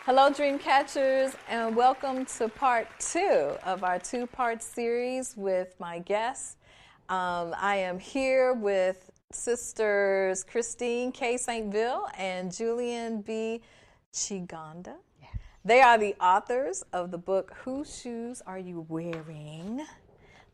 Hello, dream catchers, and welcome to part 2 of our 2-part series with my guests. I am here with sisters Christine K. St. Vil and Julian B. Kiganda. Yes. They are the authors of the book, Whose Shoes Are You Wearing?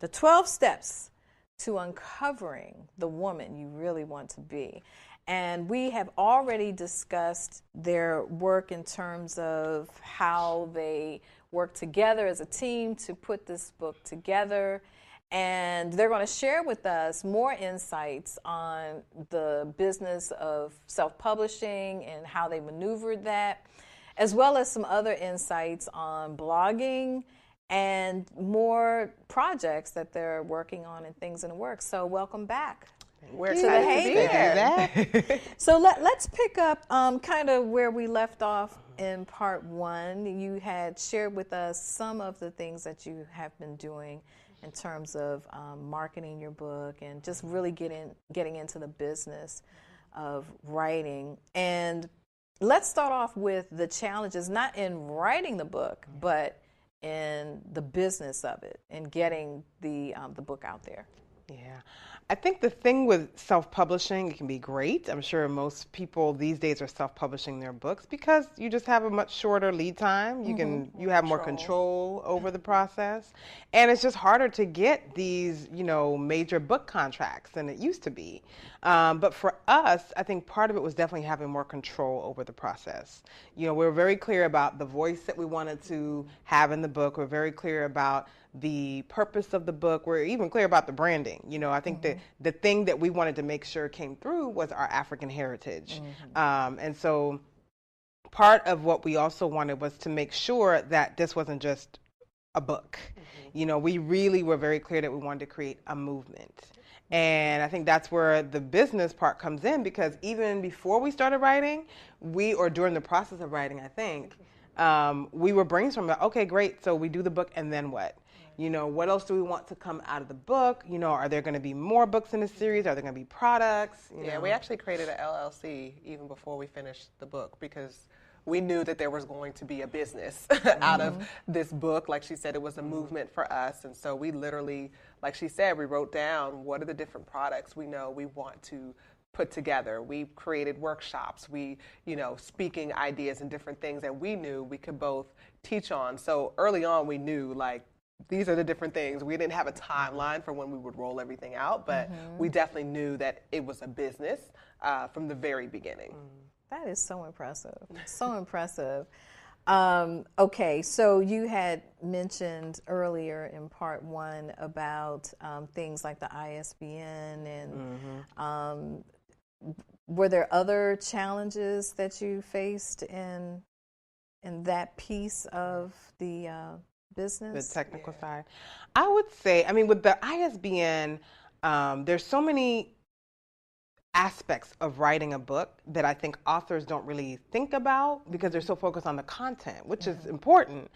The 12 Steps to Uncovering the Woman You Really Want to Be. And we have already discussed their work in terms of how they work together as a team to put this book together. And they're going to share with us more insights on the business of self-publishing and how they maneuvered that, as well as some other insights on blogging and more projects that they're working on and things in the works. So welcome back. We're excited to be here. So let's pick up kind of where we left off in part 1. You had shared with us some of the things that you have been doing in terms of marketing your book and just really getting into the business of writing. And let's start off with the challenges, not in writing the book, but in the business of it and getting the book out there. Yeah. I think the thing with self-publishing, it can be great. I'm sure most people these days are self-publishing their books because you just have a much shorter lead time. You have more control over the process. And it's just harder to get these, major book contracts than it used to be. But for us, I think part of it was definitely having more control over the process. We're very clear about the voice that we wanted to have in the book. We're very clear about the purpose of the book. We're even clear about the branding. I think that the thing that we wanted to make sure came through was our African heritage. And so part of what we also wanted was to make sure that this wasn't just a book. We really were very clear that we wanted to create a movement. And I think that's where the business part comes in, because even before we started writing, or during the process of writing, I think, we were brainstorming, okay, great, so we do the book, and then what? What else do we want to come out of the book? Are there going to be more books in the series? Are there going to be products? Yeah, we actually created an LLC even before we finished the book because we knew that there was going to be a business out of this book. Like she said, it was a movement for us. And so we literally, like she said, we wrote down what are the different products we know we want to put together. We created workshops, speaking ideas and different things that we knew we could both teach on. So early on, we knew, these are the different things. We didn't have a timeline for when we would roll everything out, but we definitely knew that it was a business from the very beginning. That is so impressive. So impressive. Okay, so you had mentioned earlier in part 1 about things like the ISBN and were there other challenges that you faced in that piece of the business? The technical side. I would say, with the ISBN, there's so many aspects of writing a book that I think authors don't really think about because they're so focused on the content, which is important.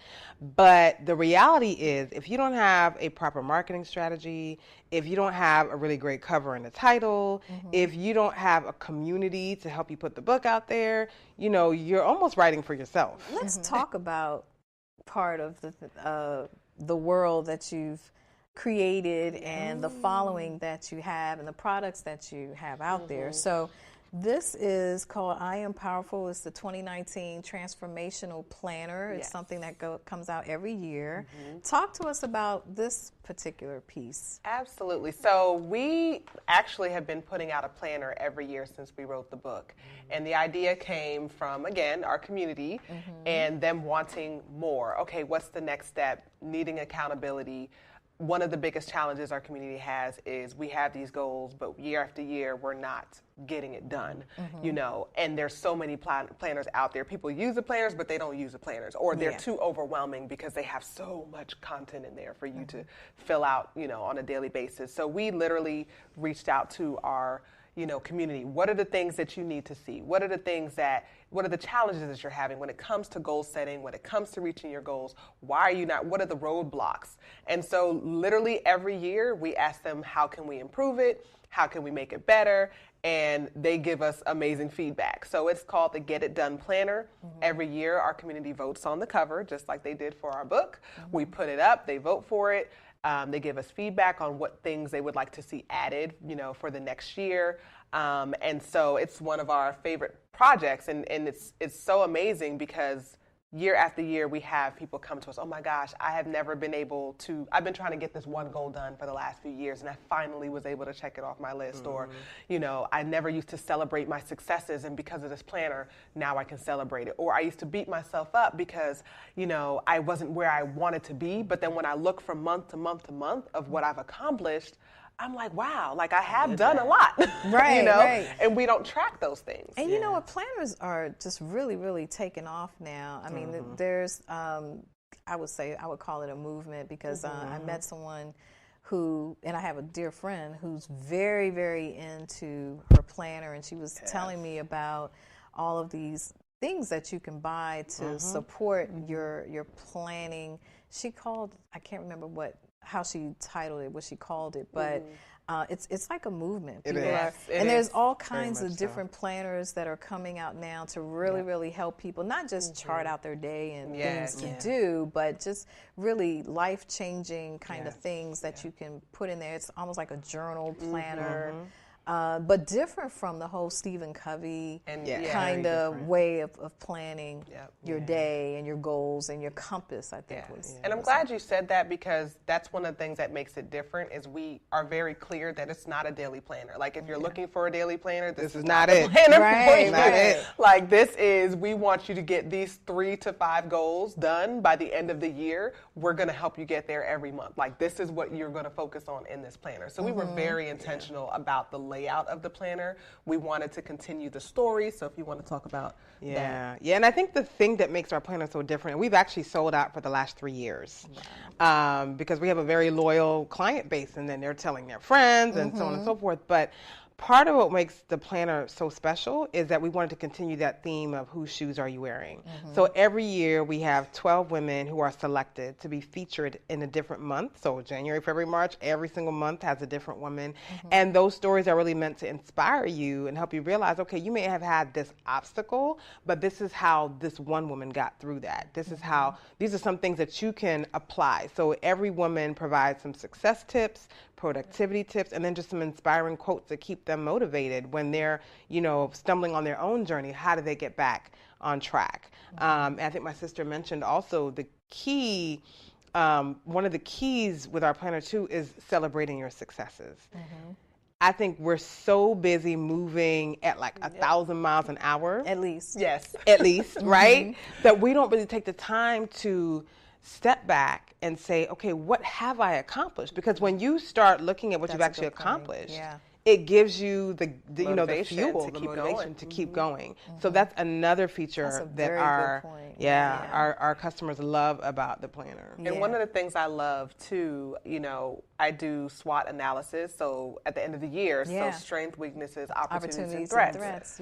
But the reality is, if you don't have a proper marketing strategy, if you don't have a really great cover and a title, if you don't have a community to help you put the book out there, you're almost writing for yourself. Let's talk about part of the world that you've created and the following that you have and the products that you have out there. So this is called I Am Powerful. It's the 2019 Transformational Planner. It's something that comes out every year. Talk to us about this particular piece. Absolutely. So we actually have been putting out a planner every year since we wrote the book. And the idea came from, again, our community and them wanting more. Okay, what's the next step? Needing accountability. One of the biggest challenges our community has is we have these goals, but year after year, we're not getting it done, and there's so many planners out there. People use the planners, but they don't use the planners, or they're too overwhelming because they have so much content in there for you to fill out, on a daily basis. So we literally reached out to our community? What are the things that you need to see? What are the challenges that you're having when it comes to goal setting, when it comes to reaching your goals? Why are you not, what are the roadblocks? And so literally every year we ask them, how can we improve it? How can we make it better? And they give us amazing feedback. So it's called the Get It Done Planner. Every year our community votes on the cover, just like they did for our book. We put it up, they vote for it. They give us feedback on what things they would like to see added, for the next year. And so it's one of our favorite projects. And it's so amazing because year after year we have people come to us, oh my gosh, I've been trying to get this one goal done for the last few years and I finally was able to check it off my list. Or, I never used to celebrate my successes and because of this planner, now I can celebrate it. Or I used to beat myself up because, I wasn't where I wanted to be. But then when I look from month to month to month of what I've accomplished, I'm like, wow, like I have done a lot, right, right. And we don't track those things. And you know what, planners are just really, really taking off now. I mean, there's, I would call it a movement because I met someone and I have a dear friend who's very, very into her planner, and she was telling me about all of these things that you can buy to support your planning. She called, I can't remember how she titled it, what she called it, but it's like a movement. There's all kinds of different planners that are coming out now to really, really help people, not just chart out their day and things to do, but just really life-changing kind of things that you can put in there. It's almost like a journal planner. But different from the whole Stephen Covey kind of way of planning your day and your goals and your compass, I think. And I'm glad you said that because that's one of the things that makes it different is we are very clear that it's not a daily planner. Like if you're looking for a daily planner, this is not it. Planner for you. Not it. Like we want you to get these 3 to 5 goals done by the end of the year. We're going to help you get there every month. Like this is what you're going to focus on in this planner. So we were very intentional about the layout of the planner. We wanted to continue the story. So if you want to talk about that. Yeah, and I think the thing that makes our planner so different, we've actually sold out for the last 3 years because we have a very loyal client base, and then they're telling their friends and so on and so forth. But part of what makes the planner so special is that we wanted to continue that theme of whose shoes are you wearing. So every year we have 12 women who are selected to be featured in a different month. So January, February, March, every single month has a different woman. And those stories are really meant to inspire you and help you realize, okay, you may have had this obstacle, but this is how this one woman got through that. This is how, these are some things that you can apply. So every woman provides some success tips, productivity tips, and then just some inspiring quotes to keep them motivated when they're, stumbling on their own journey. How do they get back on track? And I think my sister mentioned also the key, one of the keys with our planner too is celebrating your successes. I think we're so busy moving at like 1,000 miles an hour. At least. Yes. At least, right? That we don't really take the time to step back and say, okay, what have I accomplished? Because when you start looking at what you've actually accomplished, it gives you the fuel, the motivation to keep going. So that's another feature that our customers love about the planner. And one of the things I love too, I do SWOT analysis. So at the end of the year, so strengths, weaknesses, opportunities and threats.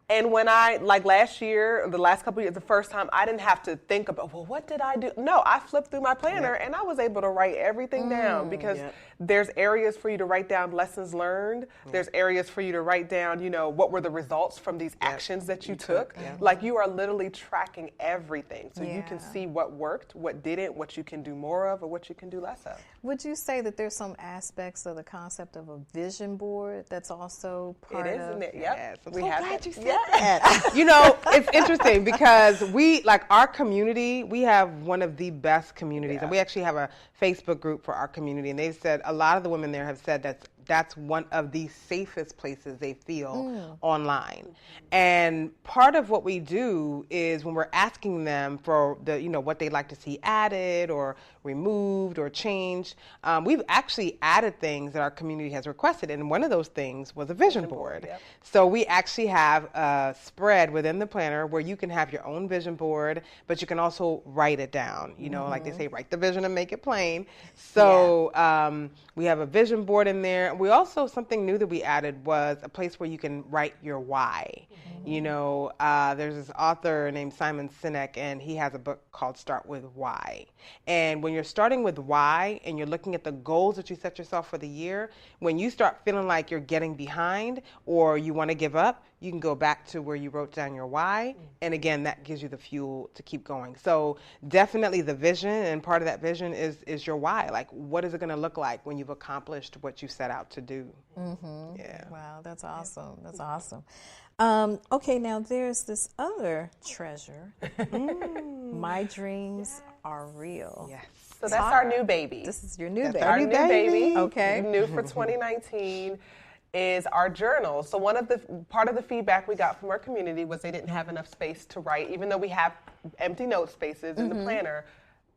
And when last year, the last couple of years, the first time, I didn't have to think about, well, what did I do? No, I flipped through my planner and I was able to write everything down because there's areas for you to write down lessons learned. There's areas for you to write down, what were the results from these actions that you took. Like you are literally tracking everything. So you can see what worked, what didn't, what you can do more of, or what you can do less of. Would you say that there's some aspects of the concept of a vision board that's also part of? It is, isn't it? Yep. Yes. I'm so glad you said that. It's interesting because our community, we have one of the best communities, and we actually have a Facebook group for our community, and they've said a lot of the women there have said that's one of the safest places they feel online. And part of what we do is when we're asking them for the, what they'd like to see added or removed or changed, we've actually added things that our community has requested. And one of those things was a vision board. So we actually have a spread within the planner where you can have your own vision board, but you can also write it down. Like they say, write the vision and make it plain. So we have a vision board in there. And we also, something new that we added was a place where you can write your why. You know, there's this author named Simon Sinek, and he has a book called Start With Why. And when you're starting with why and you're looking at the goals that you set yourself for the year, when you start feeling like you're getting behind or you want to give up, you can go back to where you wrote down your why. And again, that gives you the fuel to keep going. So definitely the vision, and part of that vision is your why. Like, what is it going to look like when you've accomplished what you set out to do? Yeah. Wow, that's awesome. That's awesome. Okay, now there's this other treasure. My dreams are real. Yes. So that's our new baby. This is your new That's baby. Our new baby. Okay. New for 2019 is our journal. So part of the feedback we got from our community was they didn't have enough space to write, even though we have empty note spaces in the planner.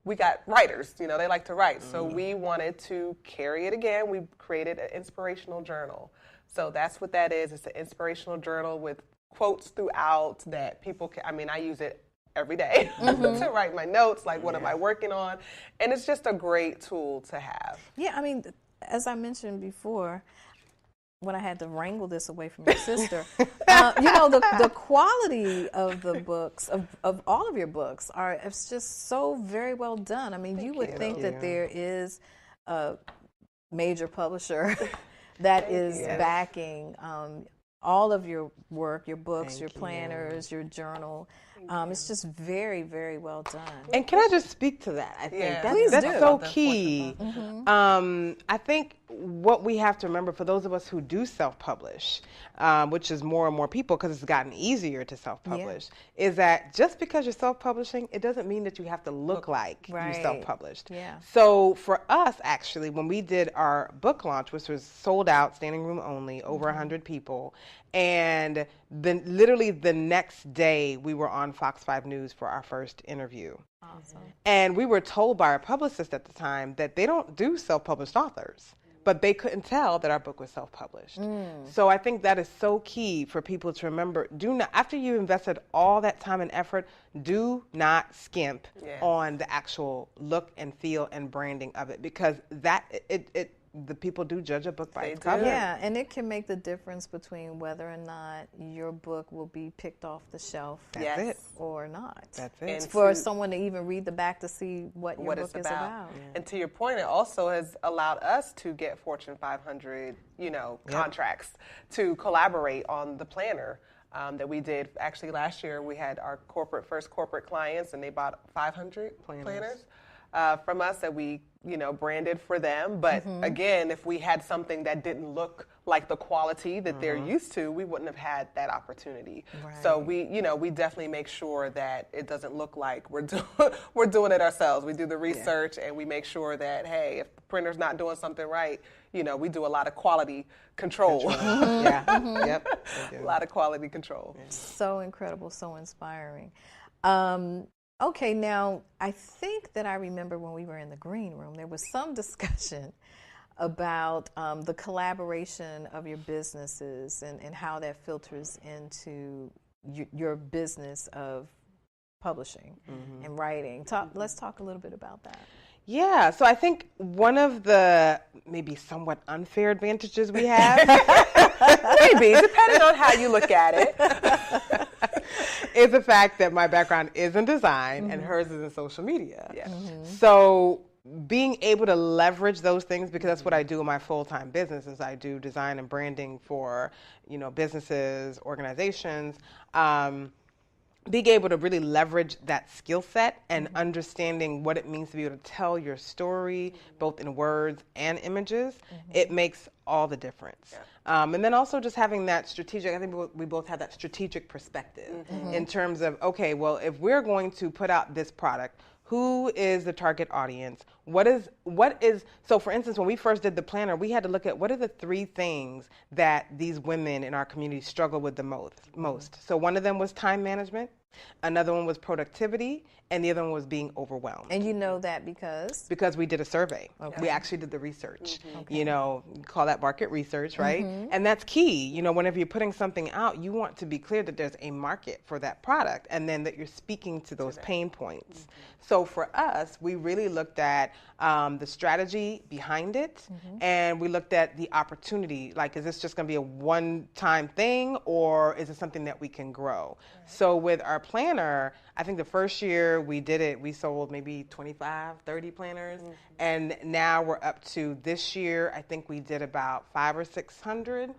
We got writers, you know, they like to write. So we wanted to carry it again. We created an inspirational journal. So that's what that is. It's an inspirational journal with quotes throughout that people can, I mean, I use it every day to write my notes, like what am I working on? And it's just a great tool to have. Yeah, I mean, as I mentioned before, when I had to wrangle this away from your sister, you know, the quality of the books, of all of your books, it's just so very well done. I mean, you would think that there is a major publisher that is backing all of your work, your books, your planners, your journal. It's just very, very well done. And can I just speak to that? I think that's so key. I think what we have to remember, for those of us who do self-publish, which is more and more people because it's gotten easier to self-publish, is that just because you're self-publishing, it doesn't mean that you have to look like you self-published. So for us, actually, when we did our book launch, which was sold out, standing room only, over 100 people, and then literally the next day we were on Fox 5 News for our first interview. Awesome. And we were told by our publicist at the time that they don't do self-published authors, but they couldn't tell that our book was self-published. So I think that is so key for people to remember. Do not, after you invested all that time and effort, do not skimp on the actual look and feel and branding of it, because that the people do judge a book by its cover. Yeah, and it can make the difference between whether or not your book will be picked off the shelf or not. That's it. It's for someone to even read the back to see what your book is about. And to your point, it also has allowed us to get Fortune 500, contracts to collaborate on the planner. That we did. Actually, last year we had our first corporate clients, and they bought 500 planners from us that we, branded for them. But again, if we had something that didn't look like the quality that they're used to, we wouldn't have had that opportunity. So we definitely make sure that it doesn't look like we're doing it ourselves. We do the research and we make sure that, hey, if the printer's not doing something right, we do a lot of quality control. A lot of quality control. So incredible, so inspiring. Okay, now I think that I remember when we were in the green room, there was some discussion about the collaboration of your businesses and how that filters into your business of publishing and writing. Let's talk a little bit about that. Yeah, so I think one of the maybe somewhat unfair advantages we have, maybe, depending on how you look at it, is the fact that my background is in design and hers is in social media. So being able to leverage those things, because that's what I do in my full-time business, is I do design and branding for, businesses, organizations. Being able to really leverage that skill set and understanding what it means to be able to tell your story, both in words and images, it makes all the difference. And then also just having that strategic, I think we both have that strategic perspective in terms of, okay, well, if we're going to put out this product, who is the target audience? What is, so for instance, when we first did the planner, we had to look at what are the 3 things that these women in our community struggle with the most. So one of them was time management. Another one was productivity, and the other one was being overwhelmed. And you know that because? Because we did a survey. Okay. We actually did the research. Okay. You know, call that market research, right? And that's key. You know, whenever you're putting something out, you want to be clear that there's a market for that product, and then that you're speaking to those pain points. So for us, we really looked at the strategy behind it, and we looked at the opportunity. Like, is this just going to be a one-time thing, or is it something that we can grow? So with our planner, I think the first year we did it, we sold maybe 25, 30 planners. And now we're up to this year, I think we did about 500 or 600.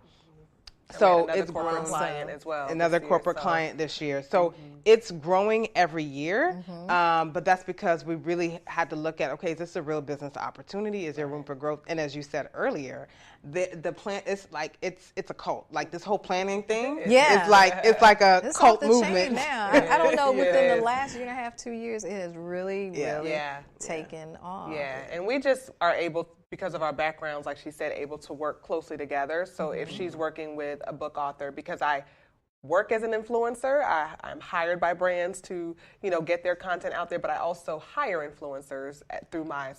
So another it's corporate grown. client as well. Another this year, corporate so. client this year. So it's growing every year, but that's because we really had to look at, okay, is this a real business opportunity? Is there room for growth? And as you said earlier, the plan, it's like it's a cult. Like this whole planning thing, Yeah. it's like a It's cult off the chain movement. now. I don't know, within Yes. the last year and a half, 2 years, it has really Yeah. taken off. Yeah, and we just are able, because of our backgrounds, like she said, able to work closely together. So if she's working with a book author, because I work as an influencer, I'm hired by brands to, you know, get their content out there, but I also hire influencers through my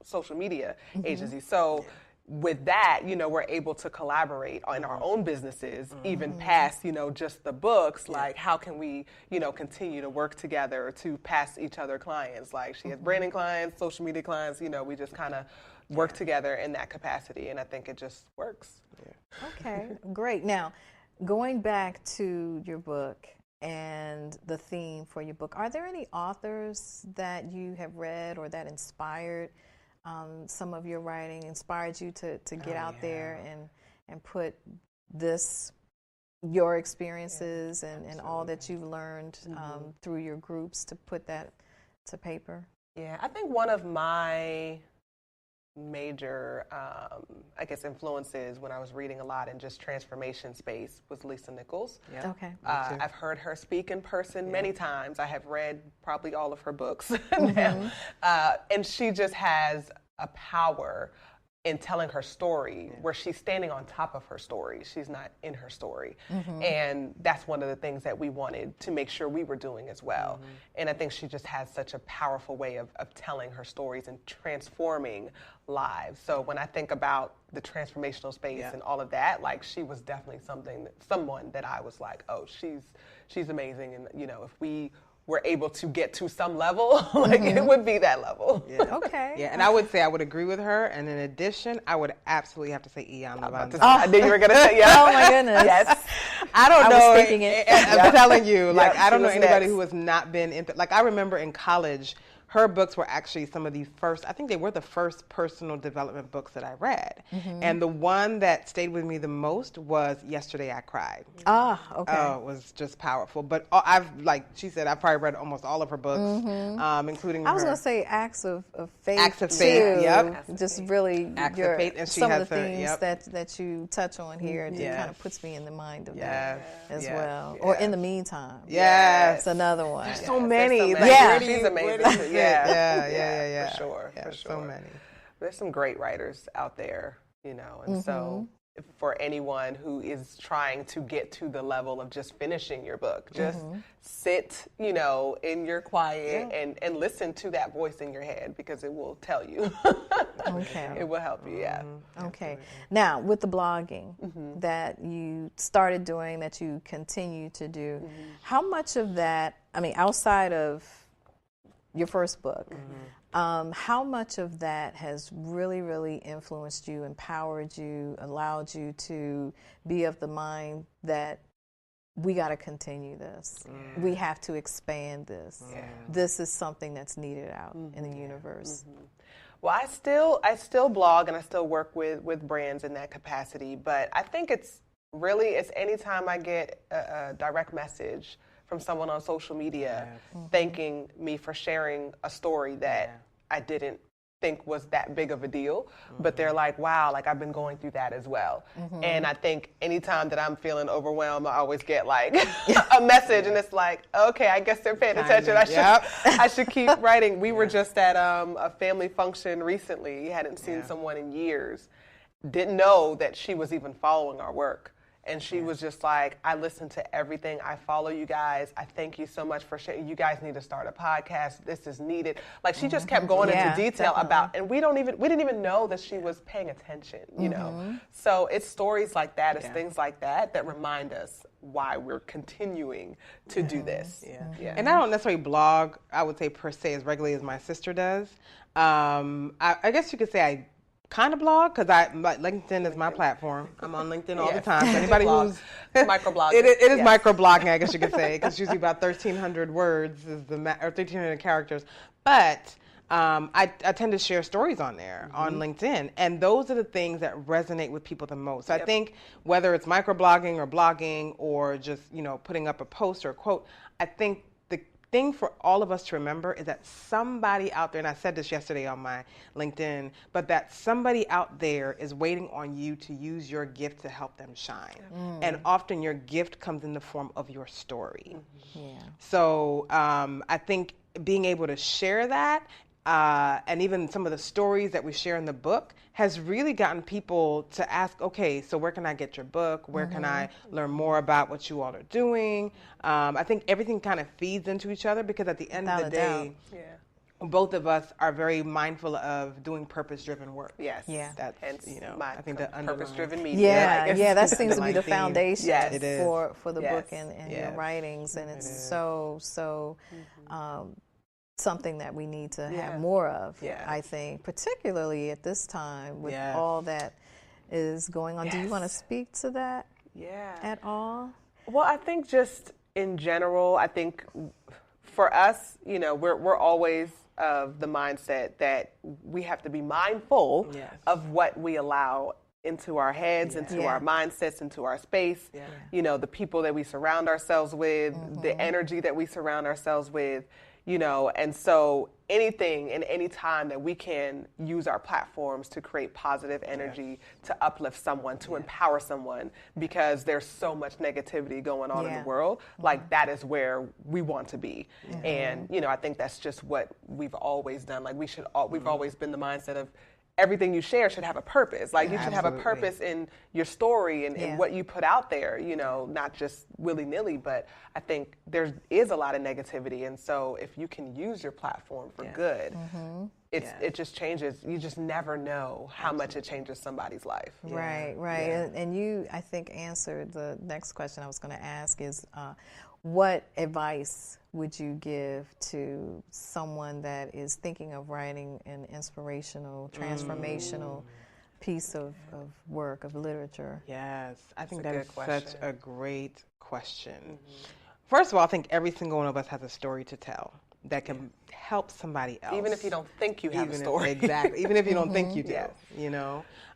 social media agency. So with that, you know, we're able to collaborate in our own businesses, even past, you know, just the books. Like, how can we, you know, continue to work together to pass each other clients? Like, she has branding clients, social media clients, you know, we just kind of work together in that capacity, and I think it just works. Okay, great. Now, going back to your book and the theme for your book, are there any authors that you have read or that inspired some of your writing, inspired you to get out there and put your experiences and all that you've learned through your groups, to put that to paper? Yeah, I think one of my major, I guess, influences when I was reading a lot in just transformation space was Lisa Nichols. Yeah. Okay. I've heard her speak in person many times. I have read probably all of her books now. And she just has a power in telling her story where she's standing on top of her story. She's not in her story. And that's one of the things that we wanted to make sure we were doing as well. And I think she just has such a powerful way of telling her stories and transforming lives. So when I think about the transformational space and all of that, like, she was definitely someone that I was like, oh, she's amazing. And, you know, if we were able to get to some level, like, it would be that level. Okay. Yeah, and I would say I would agree with her. And in addition, I would absolutely have to say Ian Levant. I knew you were going to say yes. Oh my goodness. Yes. I don't I know. was thinking it. I'm telling you, like, I she don't know was anybody next. who has not been into. Like, I remember in college, her books were actually some of the first, I think they were the first personal development books that I read. And the one that stayed with me the most was Yesterday I Cried. Ah, okay. Oh, it was just powerful. But like she said, I've probably read almost all of her books, including I was her going to say Acts of Faith. Acts of Faith, too. yep. Acts of Just Faith. really Acts of Faith, and she some of has the her- things yep. that you touch on here just Yes. kind of puts me in the mind of Yes. that as Yes. well. Or In the Meantime. Yes. It's another one. There's so many. There's so Like, many. Yeah. where do She's you- amazing. where do you sit? Yeah. Yeah. For sure. Yeah, For so sure. many. There's some great writers out there, you know, and so for anyone who is trying to get to the level of just finishing your book, just sit, you know, in your quiet and listen to that voice in your head, because it will tell you. Okay. It will help you, yeah. Okay. Now, with the blogging that you started doing, that you continue to do, how much of that, I mean, outside of your first book, how much of that has really, really influenced you, empowered you, allowed you to be of the mind that we got to continue this? We have to expand this. This is something that's needed out in the universe. Well, I still blog and I still work with brands in that capacity, but I think it's anytime I get a direct message from someone on social media thanking me for sharing a story that I didn't think was that big of a deal, but they're like, wow, like, I've been going through that as well. And I think anytime that I'm feeling overwhelmed, I always get like a message, and it's like, okay, I guess they're paying attention. I should keep writing. We were just at a family function recently. Hadn't seen someone in years. Didn't know that she was even following our work. And she was just like, I listen to everything. I follow you guys. I thank you so much for sharing. You guys need to start a podcast. This is needed. Like, she just kept going into detail about, and we didn't even know that she was paying attention, you know? So it's stories like that, it's things like that that remind us why we're continuing to do this. And I don't necessarily blog, I would say, per se, as regularly as my sister does. I guess you could say I kind of blog, because LinkedIn is my platform. I'm on LinkedIn all the time. So anybody who's microblogging, it is microblogging, I guess you could say, because usually about 1,300 words is or 1,300 characters. But I tend to share stories on there on LinkedIn, and those are the things that resonate with people the most. So I think whether it's microblogging or blogging or just putting up a post or a quote, I think thing for all of us to remember is that somebody out there, and I said this yesterday on my LinkedIn, but that somebody out there is waiting on you to use your gift to help them shine. And often your gift comes in the form of your story. So I think being able to share that, and even some of the stories that we share in the book, has really gotten people to ask, okay, so where can I get your book? Where can I learn more about what you all are doing? I think everything kind of feeds into each other, because at the end of the day, both of us are very mindful of doing purpose-driven work. Yes. Yeah. That's, Hence I think the purpose-driven media. That seems to be the foundation for the book and your writings, and it's so something that we need to have more of, I think, particularly at this time with all that is going on. Do you want to speak to that at all? Well, I think just in general, I think for us, we're always of the mindset that we have to be mindful of what we allow into our heads, into our mindsets, into our space, the people that we surround ourselves with, the energy that we surround ourselves with, and so anything and any time that we can use our platforms to create positive energy, to uplift someone, to empower someone, because there's so much negativity going on in the world, like that is where we want to be. And, I think that's just what we've always done. Like we've always been the mindset of everything you share should have a purpose. Like you should have a purpose in your story and what you put out there, not just willy-nilly, but I think there is a lot of negativity. And so if you can use your platform for good, it just changes. You just never know how much it changes somebody's life. Right. And you, I think, answered the next question I was going to ask is, what advice would you give to someone that is thinking of writing an inspirational, transformational piece of work, of literature? Yes, I think that is such a great question. First of all, I think every single one of us has a story to tell that can help somebody else. Even if you don't think you have a story. Exactly. Even if you don't think you do,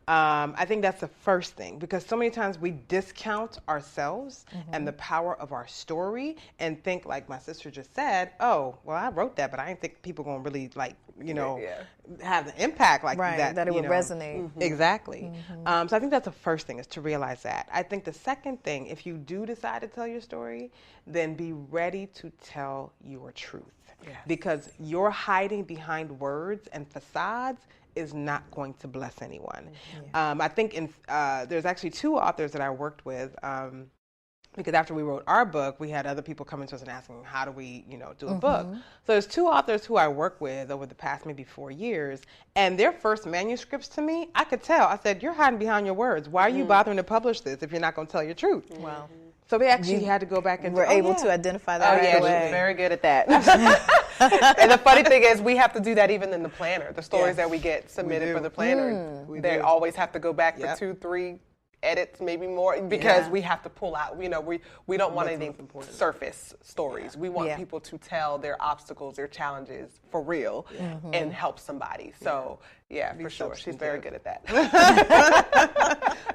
I think that's the first thing, because so many times we discount ourselves and the power of our story and think, like my sister just said, oh, well, I wrote that, but I didn't think people going to really, have the impact like that. That it would resonate. Exactly. So I think that's the first thing, is to realize that. I think the second thing, if you do decide to tell your story, then be ready to tell your truth. Because your hiding behind words and facades is not going to bless anyone. I think there's actually two authors that I worked with, because after we wrote our book, we had other people coming to us and asking, how do we, do a book? So there's two authors who I worked with over the past maybe 4 years, and their first manuscripts to me, I could tell. I said, you're hiding behind your words. Why are you bothering to publish this if you're not going to tell your truth? Wow. So they actually had to go back and were able to identify that right away. She's very good at that. And the funny thing is, we have to do that even in the planner. The stories that we get submitted for the planner, they always have to go back for 2, 3 edits, maybe more, because we have to pull out, we don't want anything surface stories. We want people to tell their obstacles, their challenges for real and help somebody. So for sure. She's very good at that.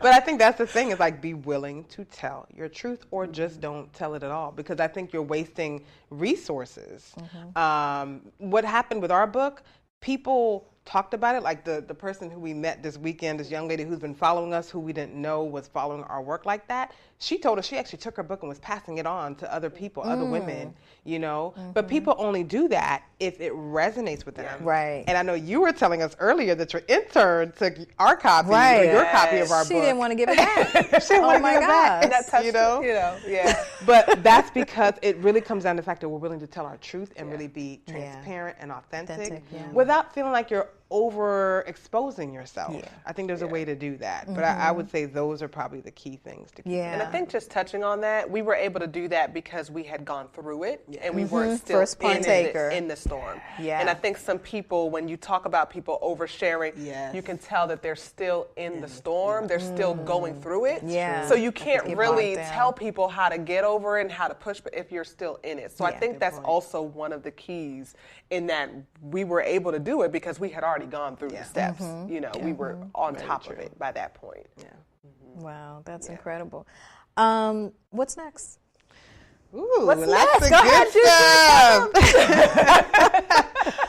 But I think that's the thing, is like, be willing to tell your truth, or just don't tell it at all, because I think you're wasting resources. What happened with our book, people talked about it. Like the person who we met this weekend, this young lady who's been following us, who we didn't know was following our work like that, she told us she actually took her book and was passing it on to other people, other women, you know. But people only do that if it resonates with them. Right. And I know you were telling us earlier that your intern took our copy, or your copy of our book. She didn't want to give it back. She didn't want to give it back. That touched you know? Yeah. But that's because it really comes down to the fact that we're willing to tell our truth and really be transparent and authentic without feeling like you're overexposing yourself. I think there's a way to do that. But I would say those are probably the key things to keep. And I think just touching on that, we were able to do that because we had gone through it and we weren't still in the storm. And I think some people, when you talk about people oversharing, you can tell that they're still in the storm. They're still going through it. So you can't really tell people how to get over it and how to push if you're still in it. So I think that's also one of the keys in that we were able to do it because we had already gone through the steps. You know, we were on top of it by that point. Wow, that's incredible. What's next? Ooh, what's lots next? of good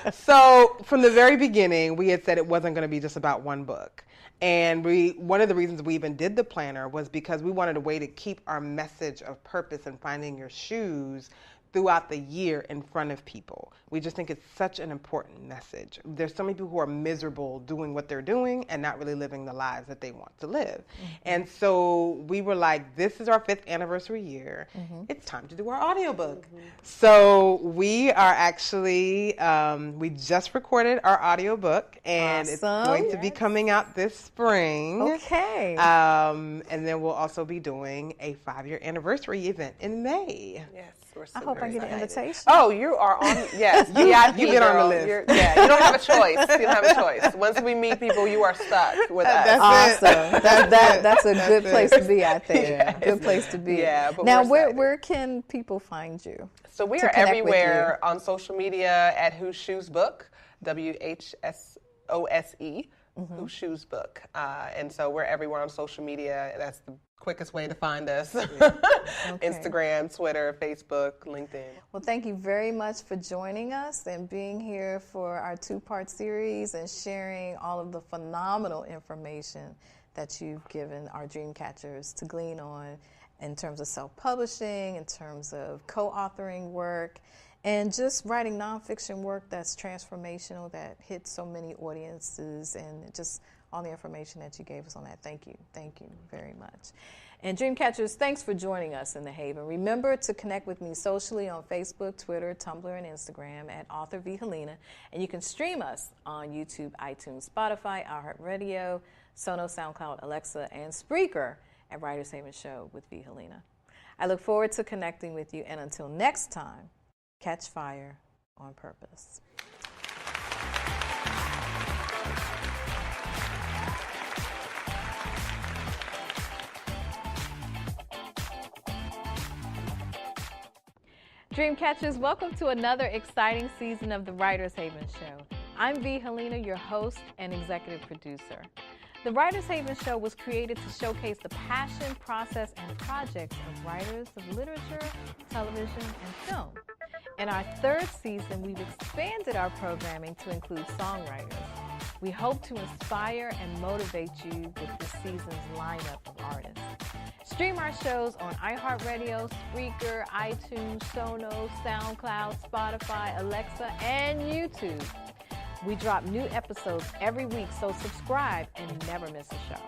stuff. So from the very beginning, we had said it wasn't going to be just about one book. And one of the reasons we even did the planner was because we wanted a way to keep our message of purpose and finding your shoes throughout the year in front of people. We just think it's such an important message. There's so many people who are miserable doing what they're doing and not really living the lives that they want to live. And so we were like, this is our 5th anniversary year. It's time to do our audiobook. So we are actually, we just recorded our audiobook and it's going to be coming out this spring. Okay. And then we'll also be doing a 5-year anniversary event in May. Yes. I hope I get an invitation. Oh, you are on. Yes, you get on the list. You don't have a choice. You don't have a choice. Once we meet people, you are stuck with us. That's awesome. That's a good place to be, I think. Good place to be. But now, where can people find you? So we are everywhere on social media at Whose Shoes Book, WHSOSE. Whose Shoes Book. And so we're everywhere on social media. That's the quickest way to find us. Instagram, Twitter, Facebook, LinkedIn. Well, thank you very much for joining us and being here for our 2-part series and sharing all of the phenomenal information that you've given our dream catchers to glean on in terms of self-publishing, in terms of co-authoring work, and just writing nonfiction work that's transformational, that hits so many audiences, and just all the information that you gave us on that. Thank you. Thank you very much. And Dreamcatchers, thanks for joining us in the Haven. Remember to connect with me socially on Facebook, Twitter, Tumblr, and Instagram at Author V. Helena. And you can stream us on YouTube, iTunes, Spotify, iHeartRadio, Sonos, SoundCloud, Alexa, and Spreaker at Writers Haven Show with V. Helena. I look forward to connecting with you. And until next time, catch fire on purpose. Dreamcatchers, welcome to another exciting season of the Writers Haven Show. I'm V. Helena, your host and executive producer. The Writers Haven Show was created to showcase the passion, process, and projects of writers of literature, television, and film. In our 3rd season, we've expanded our programming to include songwriters. We hope to inspire and motivate you with this season's lineup of artists. Stream our shows on iHeartRadio, Spreaker, iTunes, Sonos, SoundCloud, Spotify, Alexa, and YouTube. We drop new episodes every week, so subscribe and never miss a show.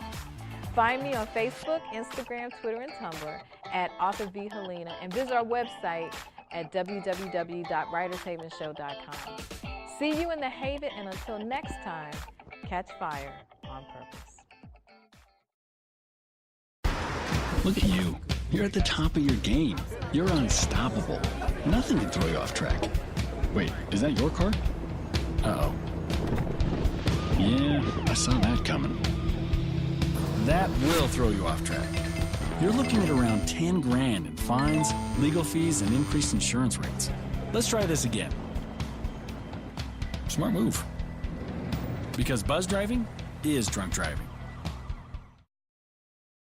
Find me on Facebook, Instagram, Twitter, and Tumblr at Author V. Helena, and visit our website at www.writershavenshow.com. See you in the Haven, and until next time, catch fire on purpose. Look at you. You're at the top of your game. You're unstoppable. Nothing can throw you off track. Wait, is that your car? Uh-oh. Yeah, I saw that coming. That will throw you off track. You're looking at around 10 grand in fines, legal fees, and increased insurance rates. Let's try this again. Smart move. Because buzz driving is drunk driving.